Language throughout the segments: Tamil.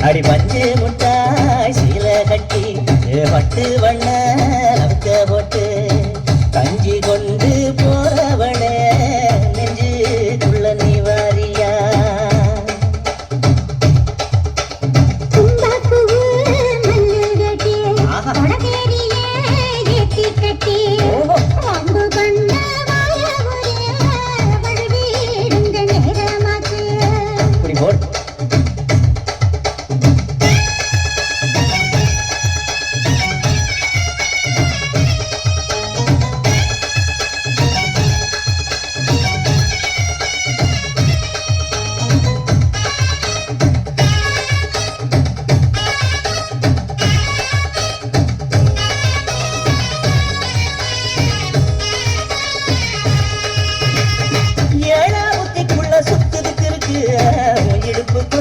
அடி பஞ்சு முட்டாய் சீல கட்டி பட்டு வண்ண நவுக்க போட்டு கஞ்சி கொண்டு போறவள நெஞ்சுக்குள்ள நீ வாரியா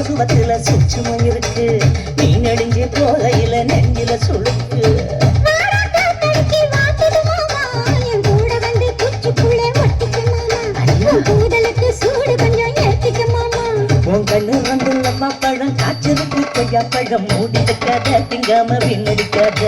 சுமத்துல சுச்சும இருக்கு நீ நெடுஞ்சு போகையில நெஞ்சில சுழுக்கு உன் கண்ணு வந்துள்ளம்மா பழம் காய்ச்சலுக்கு கொய்யா பழம் மூடி வைக்காத திங்காம பின்னடிக்காத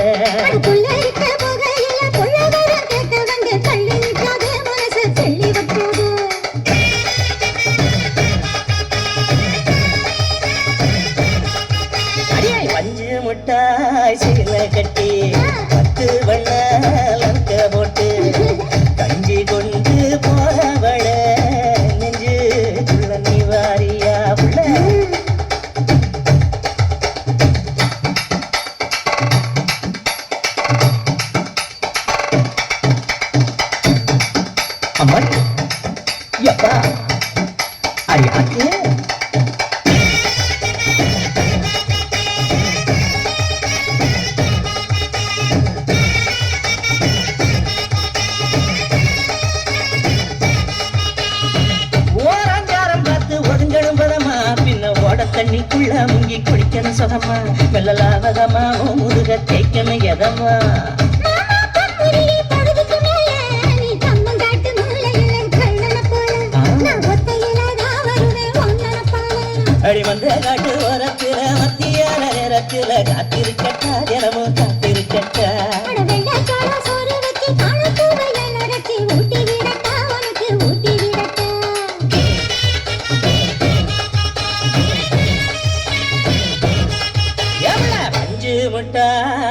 முட்டாய் சீல கட்டி பத்து வண்ண போட்டு கஞ்சி கொண்டு போறவள நெஞ்சுக்குள்ள நீ வாரியா புள்ள அம்மா எப்பா அடி ஆக்கு தண்ணிக்குள்ள முங்கி குடிக்கணும் சுகமா வெள்ளலாவதமா முருக தேய்க்கணும் எதமா அடி வந்த காட்டு ஓரத்துல மத்தியான நேரத்துல காத்திருக்கட்டா தினமும் காத்திருக்கட்டா முட்டாய்